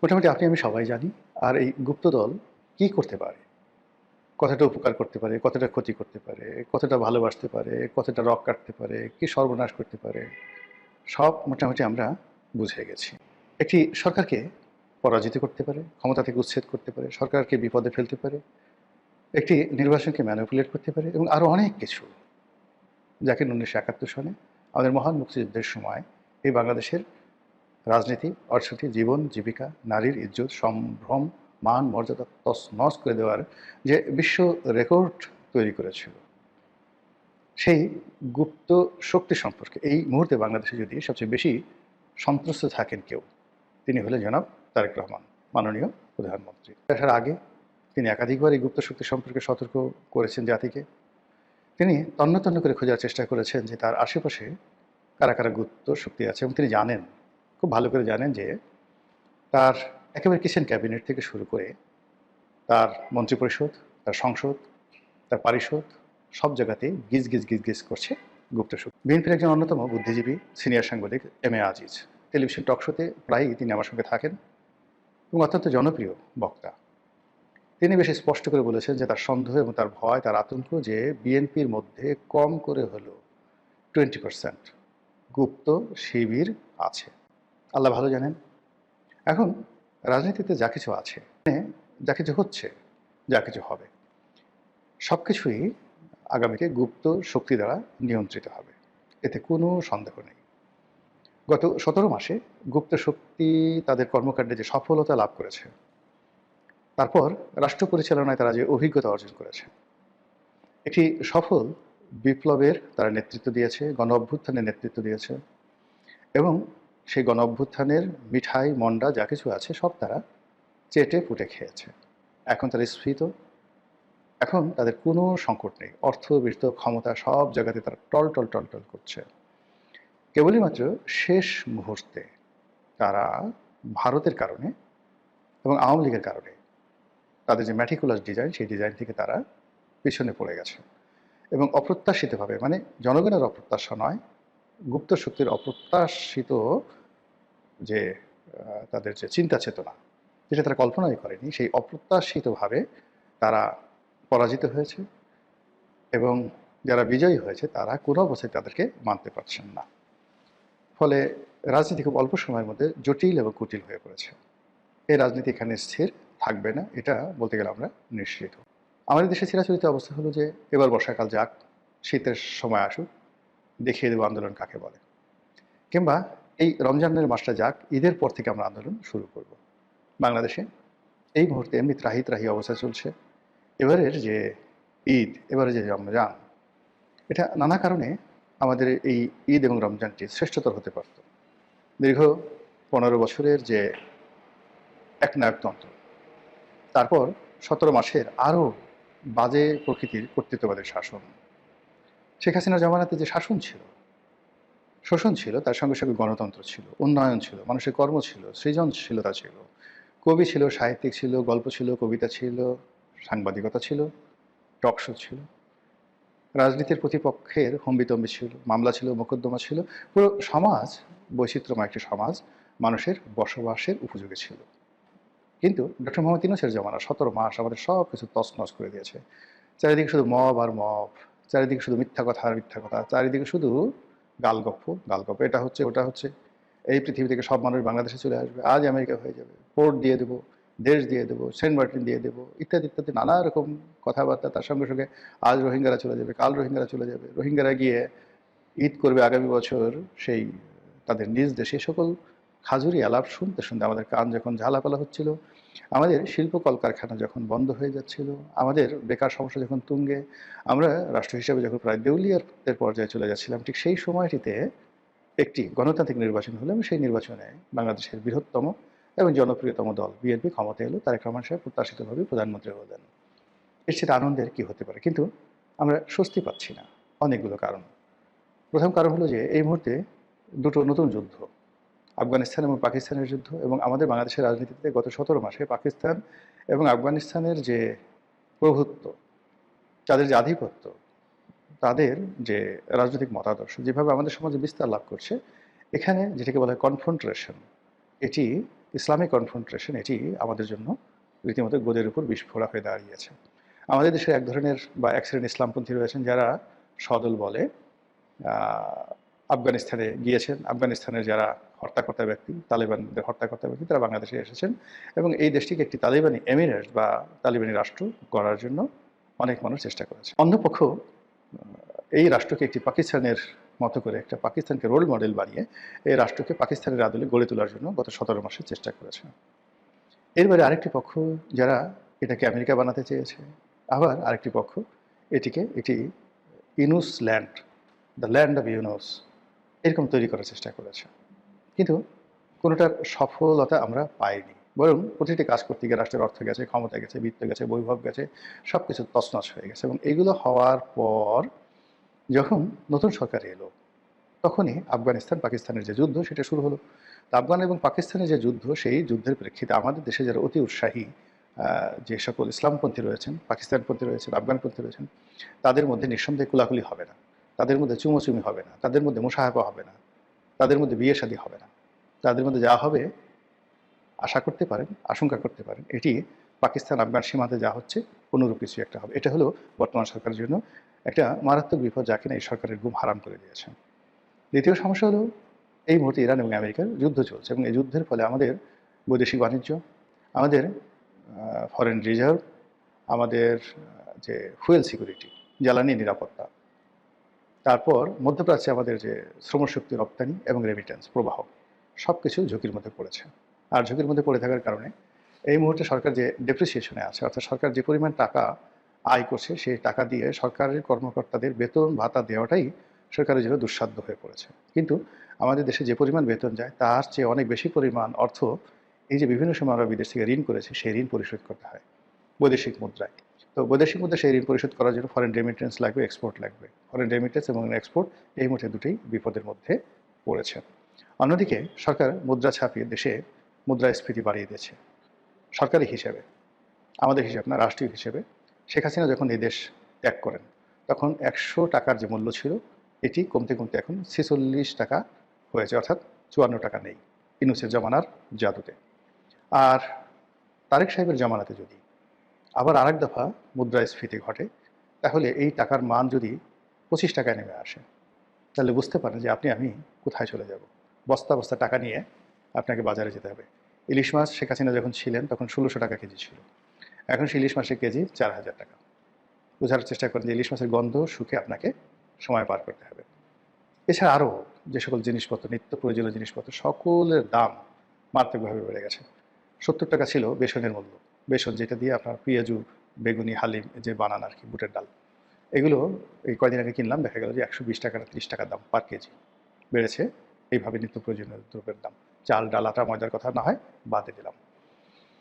মোটামুটি আপনি আমি সবাই জানি। আর এই গুপ্তদল কি করতে পারে? কতটা উপকার করতে পারে, কতটা ক্ষতি করতে পারে, কতটা ভালোবাসতে পারে, কতটা রগ কাটতে পারে, কি সর্বনাশ করতে পারে, সব মোটামুটি আমরা বুঝে গেছি। একটি সরকারকে পরাজিত করতে পারে, ক্ষমতা থেকে উচ্ছেদ করতে পারে, সরকারকে বিপদে ফেলতে পারে, একটি নির্বাচনকে ম্যানিপুলেট করতে পারে এবং আরও অনেক কিছু, যাকে 1971 সনে আমাদের মহান মুক্তিযুদ্ধের সময় এই বাংলাদেশের রাজনীতি, অর্থনীতি, জীবন, জীবিকা, নারীর ইজ্জত, সম্ভ্রম, মান, মর্যাদা তছনছ করে দেওয়ার যে বিশ্ব রেকর্ড তৈরি করেছিল, সেই গুপ্ত শক্তি সম্পর্কে এই মুহূর্তে বাংলাদেশে যদি সবচেয়ে বেশি সন্ত্রস্ত থাকেন কেউ, তিনি হলেন জনাব তারেক রহমান, মাননীয় প্রধানমন্ত্রী। আসার আগে তিনি একাধিকবার এই গুপ্ত শক্তি সম্পর্কে সতর্ক করেছেন জাতিকে। তিনি তন্ন তন্ন করে খোঁজার চেষ্টা করেছেন যে তার আশেপাশে কারা কারা গুপ্ত শক্তি আছে, এবং তিনি জানেন, খুব ভালো করে জানেন যে তার একেবারে কিচেন ক্যাবিনেট থেকে শুরু করে তার মন্ত্রিপরিষদ, তার সংসদ, তার পারিষদ, সব জায়গাতেই গিজ গিজ গিজ গিজ করছে গুপ্ত শক্তি। বিএনপির একজন অন্যতম বুদ্ধিজীবী সিনিয়র সাংবাদিক এম এ আজিজ টেলিভিশন টক শোতে প্রায়ই তিনি আমার সঙ্গে থাকেন এবং অত্যন্ত জনপ্রিয় বক্তা। তিনি বেশ স্পষ্ট করে বলেছেন যে তার সন্দেহ এবং তার ভয়, তার আতঙ্ক যে বিএনপির মধ্যে কম করে হলেও 20% গুপ্ত শিবির আছে। আল্লাহ ভালো জানেন। এখন রাজনীতিতে যা কিছু আছে, যা কিছু হচ্ছে, যা কিছু হবে, সব কিছুই আগামীতে গুপ্ত শক্তি দ্বারা নিয়ন্ত্রিত হবে, এতে কোনো সন্দেহ নেই। গত 17 মাসে গুপ্ত শক্তি তাদের কর্মকাণ্ডে যে সফলতা লাভ করেছে, তারপর রাষ্ট্র পরিচালনায় তারা যে অভিজ্ঞতা অর্জন করেছে, একটি সফল বিপ্লবের তারা নেতৃত্ব দিয়েছে, গণ অভ্যুত্থানের নেতৃত্ব দিয়েছে, এবং সেই গণ অভ্যুত্থানের মিঠাই মন্ডা যা কিছু আছে সব তারা চেটে পুটে খেয়েছে। এখন তারা স্ফীত, এখন তাদের কোনো সংকট নেই। অর্থ, বিত্ত, ক্ষমতা সব জায়গাতে তারা টল টল টল টল করছে। কেবলই মাত্র শেষ মুহূর্তে তারা ভারতের কারণে এবং আওয়ামী লীগের কারণে তাদের যে ম্যাটিকুলাস ডিজাইন, সেই ডিজাইন থেকে তারা পিছনে পড়ে গেছে এবং অপ্রত্যাশিতভাবে, মানে জনগণের অপ্রত্যাশা নয়, গুপ্ত শক্তির অপ্রত্যাশিত যে তাদের যে চিন্তা চেতনা, যেটা তারা কল্পনাই করেনি, সেই অপ্রত্যাশিতভাবে তারা পরাজিত হয়েছে এবং যারা বিজয়ী হয়েছে তারা কোনো অবস্থায় তাদেরকে মানতে পারছেন না। ফলে রাজনীতি খুব অল্প সময়ের মধ্যে জটিল এবং কুটিল হয়ে পড়েছে। এই রাজনীতি এখানে স্থির থাকবে না, এটা বলতে গেলে আমরা নিশ্চিত। আমাদের দেশে চিরাচরিত অবস্থা হলো যে এবার বর্ষাকাল যাক, শীতের সময় আসুক, দেখিয়ে দেবো আন্দোলন কাকে বলে। কিংবা এই রমজানের মাসটা যাক, ঈদের পর থেকে আমরা আন্দোলন শুরু করব। বাংলাদেশে এই মুহূর্তে এমনি ত্রাহি ত্রাহি অবস্থা চলছে। এবারের যে ঈদ, এবারে যে রমজান, এটা নানা কারণে আমাদের এই ঈদ এবং রমজানটি শ্রেষ্ঠতর হতে পারত। দীর্ঘ 15 বছরের যে একনায়কতন্ত্র, তারপর 17 মাসের আরও বাজে প্রকৃতির কর্তৃত্ববাদের শাসন, শেখ হাসিনার জমানাতে যে শাসন ছিল, শোষণ ছিল, তার সঙ্গে সঙ্গে গণতন্ত্র ছিল, উন্নয়ন ছিল, মানুষের কর্ম ছিল, সৃজনশীলতা ছিল, কবি ছিল, সাহিত্যিক ছিল, গল্প ছিল, কবিতা ছিল, সাংবাদিকতা ছিল, টক শো ছিল, রাজনীতির প্রতিপক্ষের হম্বিতম্বি ছিল, মামলা ছিল, মোকদ্দমা ছিল, পুরো সমাজ বৈচিত্র্যময় একটি সমাজ মানুষের বসবাসের উপযোগী ছিল। কিন্তু ডক্টর মোহাম্মদ ইউনূসের জমানা 17 মাস আমাদের সব কিছু তছনছ করে দিয়েছে। চারিদিকে শুধু মব আর মব, চারিদিকে শুধু মিথ্যা কথা আর মিথ্যা কথা, চারিদিকে শুধু গালগপ্প গালগপ্প, এটা হচ্ছে ওটা হচ্ছে, এই পৃথিবী থেকে সব মানুষ বাংলাদেশে চলে আসবে, আজ আমেরিকা হয়ে যাবে, পোর্ট দিয়ে দেবো, দেশ দিয়ে দেবো, সেন্ট মার্টিন দিয়ে দেবো, ইত্যাদি ইত্যাদি নানা রকম কথাবার্তা। তার সঙ্গে সঙ্গে আজ রোহিঙ্গারা চলে যাবে, কাল রোহিঙ্গারা চলে যাবে, রোহিঙ্গারা গিয়ে ঈদ করবে আগামী বছর সেই তাদের নিজ দেশে, সকল খাজুরি আলাপ শুনতে শুনতে আমাদের কান যখন ঝালাপালা হচ্ছিল, আমাদের শিল্প কলকারখানা যখন বন্ধ হয়ে যাচ্ছিল, আমাদের বেকার সমস্যা যখন তুঙ্গে, আমরা রাষ্ট্র হিসেবে যখন প্রায় দেউলিয়াতের পর্যায়ে চলে যাচ্ছিলাম, ঠিক সেই সময়টিতে একটি গণতান্ত্রিক নির্বাচন হলো এবং সেই নির্বাচনে বাংলাদেশের বৃহত্তম এবং জনপ্রিয়তম দল বিএনপি ক্ষমতা এলো। তারেক রহমান সাহেব প্রত্যাশিতভাবে প্রধানমন্ত্রী হলেন। এর সেটা আনন্দের কী হতে পারে? কিন্তু আমরা স্বস্তি পাচ্ছি না, অনেকগুলো কারণ। প্রথম কারণ হলো যে এই মুহূর্তে দুটো নতুন যুদ্ধ, আফগানিস্তান এবং পাকিস্তানের যুদ্ধ, এবং আমাদের বাংলাদেশের রাজনীতিতে গত 17 মাসে পাকিস্তান এবং আফগানিস্তানের যে প্রভুত্ব, তাদের যে আধিপত্য, তাদের যে রাজনৈতিক মতাদর্শ যেভাবে আমাদের সমাজে বিস্তার লাভ করছে, এখানে যেটাকে বলা হয় কনফ্রন্টেশন, এটি ইসলামিক কনফ্রন্টেশন এটি আমাদের জন্য রীতিমতো গোদের উপর বিস্ফোরা হয়ে দাঁড়িয়েছে। আমাদের দেশে এক ধরনের বা এক শ্রেণীর ইসলামপন্থী রয়েছেন যারা সদল বলে আফগানিস্তানে গিয়েছেন। আফগানিস্তানের যারা হর্তাকর্তা ব্যক্তি, তালেবানদের হর্তাকর্তা ব্যক্তি, তারা বাংলাদেশে এসেছেন এবং এই দেশটিকে একটি তালেবানি এমিরেট বা তালেবানি রাষ্ট্র গড়ার জন্য অনেক মানুষ চেষ্টা করেছে। অন্যপক্ষ এই রাষ্ট্রকে একটি পাকিস্তানের মতো করে একটা পাকিস্তানকে রোল মডেল বানিয়ে এই রাষ্ট্রকে পাকিস্তানের আদলে গড়ে তোলার জন্য গত 17 মাসে চেষ্টা করেছে। এর বাইরে আরেকটি পক্ষ যারা এটাকে আমেরিকা বানাতে চেয়েছে, আবার আরেকটি পক্ষ এটিকে একটি Yunus land, the land of Yunus এরকম তৈরি করার চেষ্টা করেছে। কিন্তু কোনোটার সফলতা আমরা পাইনি, বরং প্রতিটি কাজ করতে গিয়ে রাষ্ট্রের অর্থ গেছে, ক্ষমতা গেছে, বিত্ত গেছে, বৈভব গেছে, সব কিছু তছনছ হয়ে গেছে। এবং এগুলো হওয়ার পর যখন নতুন সরকার এলো তখনই আফগানিস্তান পাকিস্তানের যে যুদ্ধ সেটা শুরু হলো। আফগান এবং পাকিস্তানের যে যুদ্ধ, সেই যুদ্ধের প্রেক্ষিতে আমাদের দেশে যারা অতি উৎসাহী যে সকল ইসলামপন্থী রয়েছেন, পাকিস্তানপন্থী রয়েছেন, আফগানপন্থী রয়েছেন, তাদের মধ্যে নিঃসন্দেহে কুলাকুলি হবে না, তাদের মধ্যে চুমোচুমি হবে না, তাদের মধ্যে মুসাহাবা হবে না, তাদের মধ্যে বিয়ে শাদী হবে না। তাদের মধ্যে যা হবে আশা করতে পারেন, আশঙ্কা করতে পারেন, এটি পাকিস্তান আফগান সীমান্তে যা হচ্ছে অনুরূপ কিছু একটা হবে। এটা হলো বর্তমান সরকারের জন্য একটা মারাত্মক বিপদ, যা কিনা এই সরকারের ঘুম হারাম করে দিয়েছে। দ্বিতীয় সমস্যা হলো এই মুহূর্তে ইরান এবং আমেরিকার যুদ্ধ চলছে এবং এই যুদ্ধের ফলে আমাদের বৈদেশিক বাণিজ্য, আমাদের ফরেন রিজার্ভ, আমাদের যে ফুয়েল সিকিউরিটি, জ্বালানি নিরাপত্তা, তারপর মধ্যপ্রাচ্যে আমাদের যে শ্রমশক্তি রপ্তানি এবং রেমিটেন্স প্রবাহ, সব কিছু ঝুঁকির মধ্যে পড়েছে। আর ঝুঁকির মধ্যে পড়ে থাকার কারণে এই মুহূর্তে সরকার যে ডেপ্রিসিয়েশনে আছে, অর্থাৎ সরকার যে পরিমাণ টাকা আয় করছে সেই টাকা দিয়ে সরকারের কর্মকর্তাদের বেতন ভাতা দেওয়াটাই সরকারের জন্য দুঃসাধ্য হয়ে পড়েছে। কিন্তু আমাদের দেশে যে পরিমাণ বেতন যায় তার চেয়ে অনেক বেশি পরিমাণ অর্থ এই যে বিভিন্ন সময় আমরা বিদেশ থেকে ঋণ করেছি সেই ঋণ পরিশোধ করতে হয় বৈদেশিক মুদ্রায়। তো বৈদেশিক মুদ্রা সেই ঋণ পরিশোধ করার জন্য ফরেন রেমিটেন্স লাগবে, এক্সপোর্ট লাগবে। ফরেন রেমিটেন্স এবং এক্সপোর্ট এই মুহূর্তে দুটোই বিপদের মধ্যে পড়েছে। অন্যদিকে সরকার মুদ্রা ছাপিয়ে দেশে মুদ্রাস্ফীতি বাড়িয়ে দিয়েছে। সরকারি হিসেবে, আমাদের হিসাব না, রাষ্ট্রীয় হিসেবে শেখ হাসিনা যখন এই দেশ ত্যাগ করেন তখন 100 টাকার যে মূল্য ছিল এটি কমতে কমতে এখন 46 টাকা হয়েছে, অর্থাৎ 54 টাকা নেই ইউনূসের জমানার জাদুতে। আর তারেক সাহেবের জমানাতে যদি আবার আরেক দফা মুদ্রাস্ফীতি ঘটে তাহলে এই টাকার মান যদি 25 টাকায় নেমে আসে তাহলে বুঝতে পারেন যে আমি কোথায় চলে যাব। বস্তা বস্তা টাকা নিয়ে আপনাকে বাজারে যেতে হবে। ইলিশ মাছ শেখ হাসিনা যখন ছিলেন তখন 1600 টাকা কেজি ছিল, এখন সেই ইলিশ মাছের কেজি 4000 টাকা। বোঝার চেষ্টা করেন যে ইলিশ মাছের গন্ধ শুকে আপনাকে সময় পার করতে হবে। এছাড়া আরও যে সকল জিনিসপত্র, নিত্য প্রয়োজনীয় জিনিসপত্র, সকলের দাম মারাত্মকভাবে বেড়ে গেছে। 70 টাকা ছিল বেসনের মূল্য, বেসন যেটা দিয়ে আপনার পেঁয়াজু, বেগুনি, হালিম যে বানান আর কি, বুটের ডাল, এগুলো এই কয়দিন আগে কিনলাম, দেখা গেল যে 120 টাকা না 30 টাকার দাম পার কেজি বেড়েছে। এইভাবে নিত্য প্রয়োজনীয় দ্রব্যের দাম, চাল, ডাল, আটা, ময়দার কথা না হয় বাদে দিলাম।